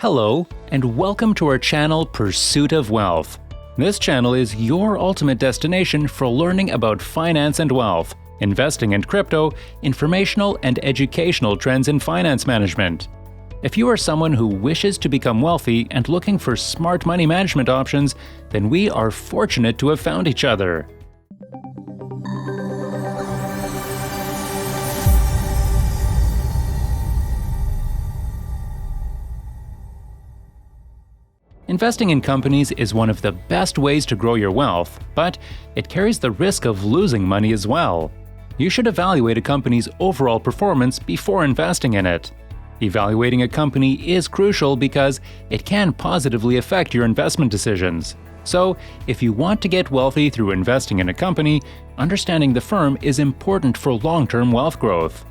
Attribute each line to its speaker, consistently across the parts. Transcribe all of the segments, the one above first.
Speaker 1: Hello, and welcome to our channel Pursuit of Wealth. This channel is your ultimate destination for learning about finance and wealth, investing and crypto, informational and educational trends in finance management. If you are someone who wishes to become wealthy and looking for smart money management options, then we are fortunate to have found each other. Investing in companies is one of the best ways to grow your wealth, but it carries the risk of losing money as well. You should evaluate a company's overall performance before investing in it. Evaluating a company is crucial because it can positively affect your investment decisions. So, if you want to get wealthy through investing in a company, understanding the firm is important for long-term wealth growth.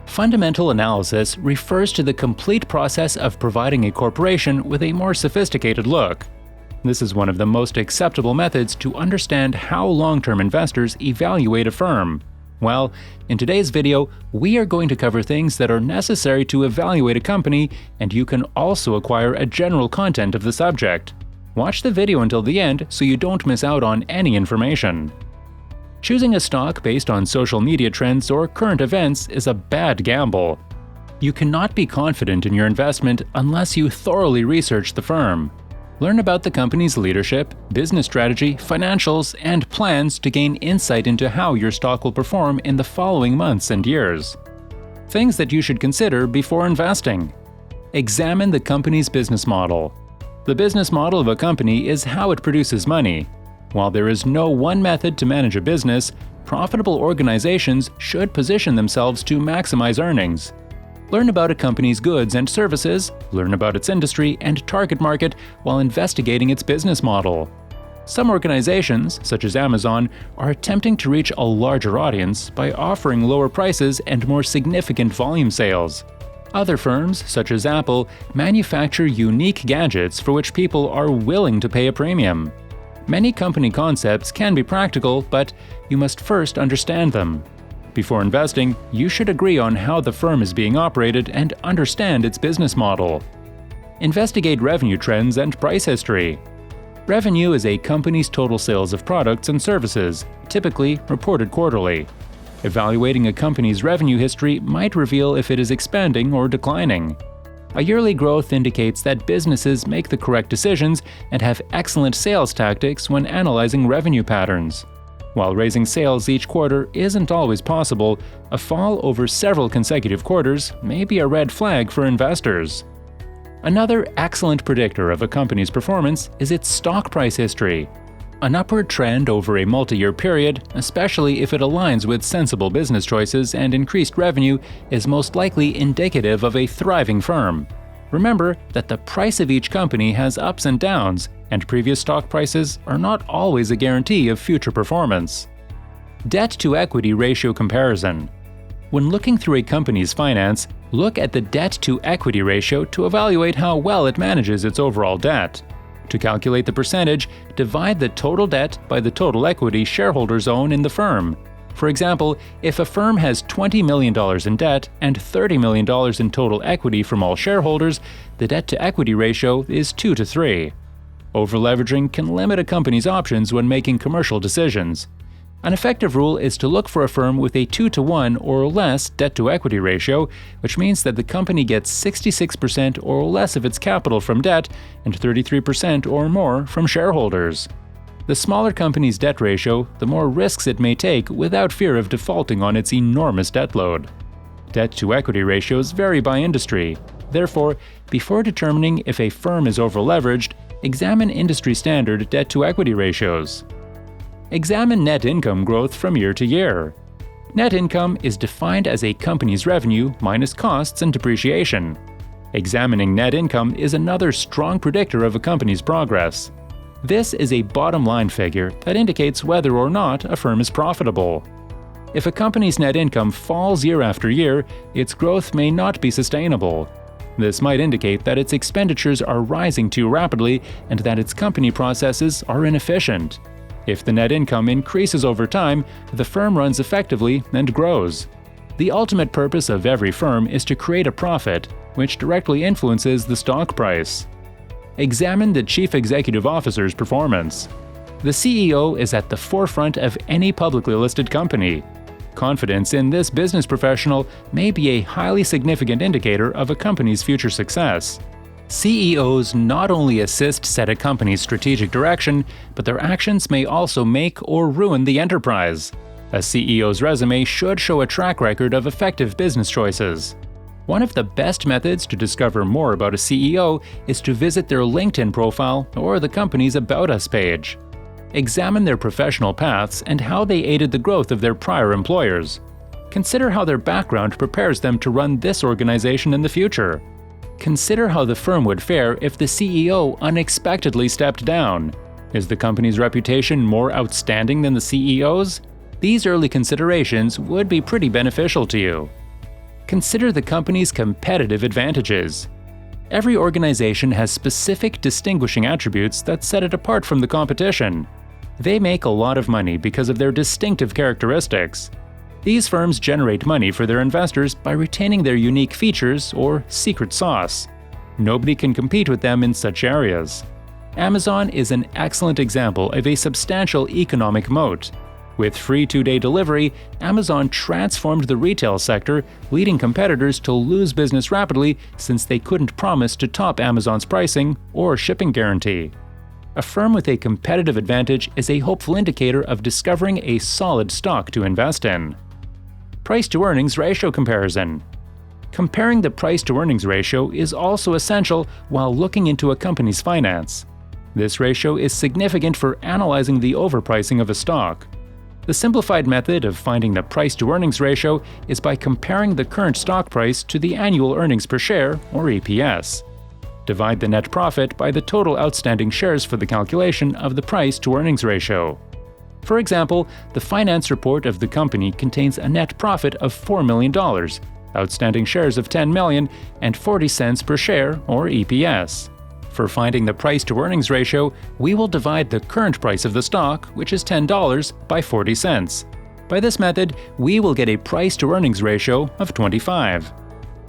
Speaker 1: Fundamental analysis refers to the complete process of providing a corporation with a more sophisticated look. This is one of the most acceptable methods to understand how long-term investors evaluate a firm. Well, in today's video, we are going to cover things that are necessary to evaluate a company, and you can also acquire a general content of the subject. Watch the video until the end so you don't miss out on any information. Choosing a stock based on social media trends or current events is a bad gamble. You cannot be confident in your investment unless you thoroughly research the firm. Learn about the company's leadership, business strategy, financials, and plans to gain insight into how your stock will perform in the following months and years. Things that you should consider before investing. Examine the company's business model. The business model of a company is how it produces money. While there is no one method to manage a business, profitable organizations should position themselves to maximize earnings. Learn about a company's goods and services, learn about its industry and target market while investigating its business model. Some organizations, such as Amazon, are attempting to reach a larger audience by offering lower prices and more significant volume sales. Other firms, such as Apple, manufacture unique gadgets for which people are willing to pay a premium. Many company concepts can be practical, but you must first understand them. Before investing, you should agree on how the firm is being operated and understand its business model. Investigate revenue trends and price history. Revenue is a company's total sales of products and services, typically reported quarterly. Evaluating a company's revenue history might reveal if it is expanding or declining. A yearly growth indicates that businesses make the correct decisions and have excellent sales tactics when analyzing revenue patterns. While raising sales each quarter isn't always possible, a fall over several consecutive quarters may be a red flag for investors. Another excellent predictor of a company's performance is its stock price history. An upward trend over a multi-year period, especially if it aligns with sensible business choices and increased revenue, is most likely indicative of a thriving firm. Remember that the price of each company has ups and downs, and previous stock prices are not always a guarantee of future performance. Debt-to-equity ratio comparison. When looking through a company's finance, look at the debt-to-equity ratio to evaluate how well it manages its overall debt. To calculate the percentage, divide the total debt by the total equity shareholders own in the firm. For example, if a firm has $20 million in debt and $30 million in total equity from all shareholders, the debt-to-equity ratio is 2 to 3. Over-leveraging can limit a company's options when making commercial decisions. An effective rule is to look for a firm with a 2 to 1 or less debt-to-equity ratio, which means that the company gets 66% or less of its capital from debt and 33% or more from shareholders. The smaller company's debt ratio, the more risks it may take without fear of defaulting on its enormous debt load. Debt-to-equity ratios vary by industry. Therefore, before determining if a firm is over-leveraged, examine industry-standard debt-to-equity ratios. Examine net income growth from year to year. Net income is defined as a company's revenue minus costs and depreciation. Examining net income is another strong predictor of a company's progress. This is a bottom-line figure that indicates whether or not a firm is profitable. If a company's net income falls year after year, its growth may not be sustainable. This might indicate that its expenditures are rising too rapidly and that its company processes are inefficient. If the net income increases over time, the firm runs effectively and grows. The ultimate purpose of every firm is to create a profit, which directly influences the stock price. Examine the chief executive officer's performance. The CEO is at the forefront of any publicly listed company. Confidence in this business professional may be a highly significant indicator of a company's future success. CEOs not only assist set a company's strategic direction, but their actions may also make or ruin the enterprise. A CEO's resume should show a track record of effective business choices. One of the best methods to discover more about a CEO is to visit their LinkedIn profile or the company's About Us page. Examine their professional paths and how they aided the growth of their prior employers. Consider how their background prepares them to run this organization in the future. Consider how the firm would fare if the CEO unexpectedly stepped down. Is the company's reputation more outstanding than the CEO's? These early considerations would be pretty beneficial to you. Consider the company's competitive advantages. Every organization has specific distinguishing attributes that set it apart from the competition. They make a lot of money because of their distinctive characteristics. These firms generate money for their investors by retaining their unique features or secret sauce. Nobody can compete with them in such areas. Amazon is an excellent example of a substantial economic moat. With free 2-day delivery, Amazon transformed the retail sector, leading competitors to lose business rapidly since they couldn't promise to top Amazon's pricing or shipping guarantee. A firm with a competitive advantage is a hopeful indicator of discovering a solid stock to invest in. Price-to-earnings ratio comparison. Comparing the price-to-earnings ratio is also essential while looking into a company's finance. This ratio is significant for analyzing the overpricing of a stock. The simplified method of finding the price-to-earnings ratio is by comparing the current stock price to the annual earnings per share, or EPS. Divide the net profit by the total outstanding shares for the calculation of the price-to-earnings ratio. For example, the finance report of the company contains a net profit of $4 million, outstanding shares of 10 million, and 40 cents per share, or EPS. For finding the price-to-earnings ratio, we will divide the current price of the stock, which is $10, by 40 cents. By this method, we will get a price-to-earnings ratio of 25.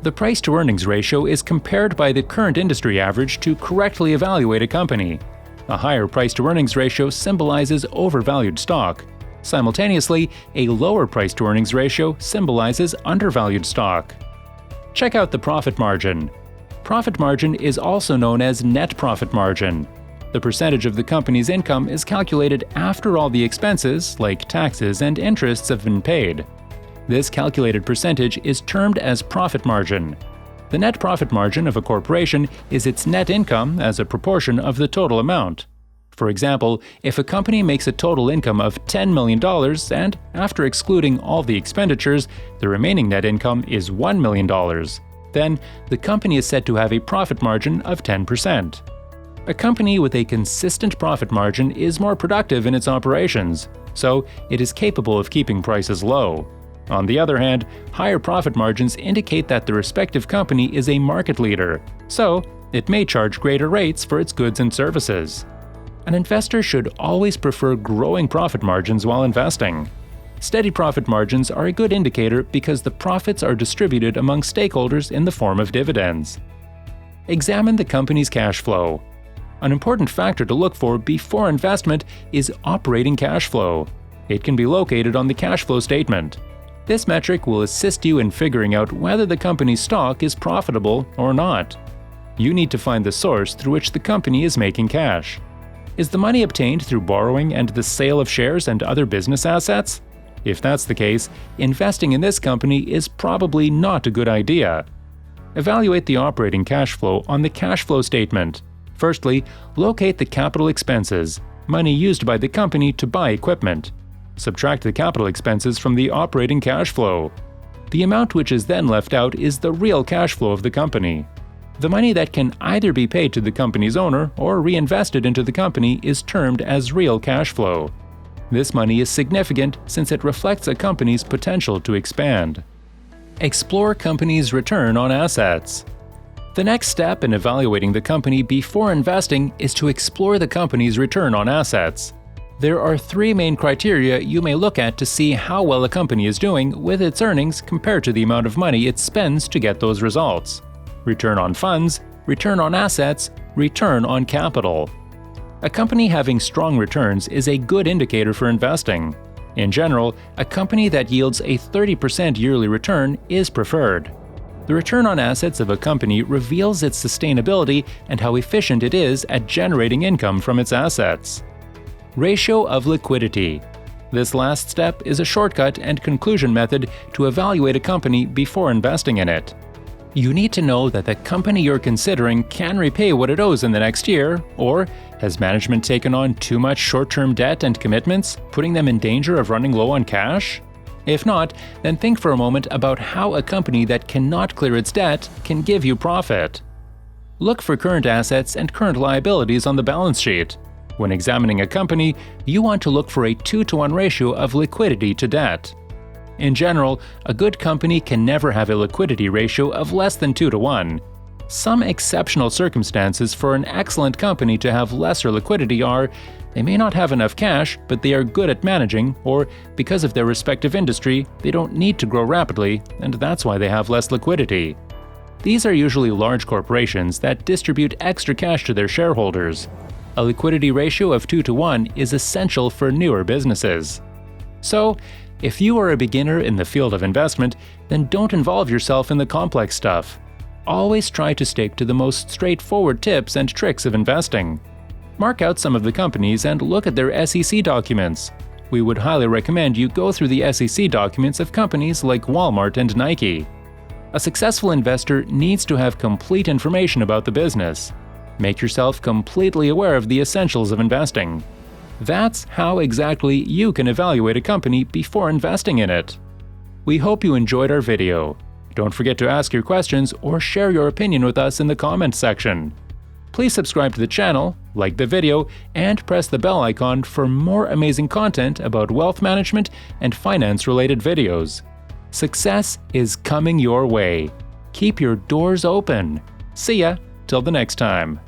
Speaker 1: The price-to-earnings ratio is compared by the current industry average to correctly evaluate a company. A higher price-to-earnings ratio symbolizes overvalued stock. Simultaneously, a lower price-to-earnings ratio symbolizes undervalued stock. Check out the profit margin. Profit margin is also known as net profit margin. The percentage of the company's income is calculated after all the expenses, like taxes and interests, have been paid. This calculated percentage is termed as profit margin. The net profit margin of a corporation is its net income as a proportion of the total amount. For example, if a company makes a total income of $10 million and, after excluding all the expenditures, the remaining net income is $1 million, then the company is said to have a profit margin of 10%. A company with a consistent profit margin is more productive in its operations, so it is capable of keeping prices low. On the other hand, higher profit margins indicate that the respective company is a market leader, so it may charge greater rates for its goods and services. An investor should always prefer growing profit margins while investing. Steady profit margins are a good indicator because the profits are distributed among stakeholders in the form of dividends. Examine the company's cash flow. An important factor to look for before investment is operating cash flow. It can be located on the cash flow statement. This metric will assist you in figuring out whether the company's stock is profitable or not. You need to find the source through which the company is making cash. Is the money obtained through borrowing and the sale of shares and other business assets? If that's the case, investing in this company is probably not a good idea. Evaluate the operating cash flow on the cash flow statement. Firstly, locate the capital expenses, money used by the company to buy equipment. Subtract the capital expenses from the operating cash flow. The amount which is then left out is the real cash flow of the company. The money that can either be paid to the company's owner or reinvested into the company is termed as real cash flow. This money is significant since it reflects a company's potential to expand. Explore company's return on assets. The next step in evaluating the company before investing is to explore the company's return on assets. There are 3 main criteria you may look at to see how well a company is doing with its earnings compared to the amount of money it spends to get those results. return on funds, return on assets, return on capital. A company having strong returns is a good indicator for investing. In general, a company that yields a 30% yearly return is preferred. The return on assets of a company reveals its sustainability and how efficient it is at generating income from its assets. Ratio of liquidity. This last step is a shortcut and conclusion method to evaluate a company before investing in it. You need to know that the company you're considering can repay what it owes in the next year, or has management taken on too much short-term debt and commitments, putting them in danger of running low on cash? If not, then think for a moment about how a company that cannot clear its debt can give you profit. Look for current assets and current liabilities on the balance sheet. When examining a company, you want to look for a 2-to-1 ratio of liquidity to debt. In general, a good company can never have a liquidity ratio of less than 2-to-1. Some exceptional circumstances for an excellent company to have lesser liquidity are: they may not have enough cash, but they are good at managing, or because of their respective industry, they don't need to grow rapidly, and that's why they have less liquidity. These are usually large corporations that distribute extra cash to their shareholders. A liquidity ratio of 2-to-1 is essential for newer businesses. So, if you are a beginner in the field of investment, then don't involve yourself in the complex stuff. Always try to stick to the most straightforward tips and tricks of investing. Mark out some of the companies and look at their SEC documents. We would highly recommend you go through the SEC documents of companies like Walmart and Nike. A successful investor needs to have complete information about the business. Make yourself completely aware of the essentials of investing. That's how exactly you can evaluate a company before investing in it. We hope you enjoyed our video. Don't forget to ask your questions or share your opinion with us in the comments section. Please subscribe to the channel, like the video, and press the bell icon for more amazing content about wealth management and finance-related videos. Success is coming your way. Keep your doors open. See ya till the next time.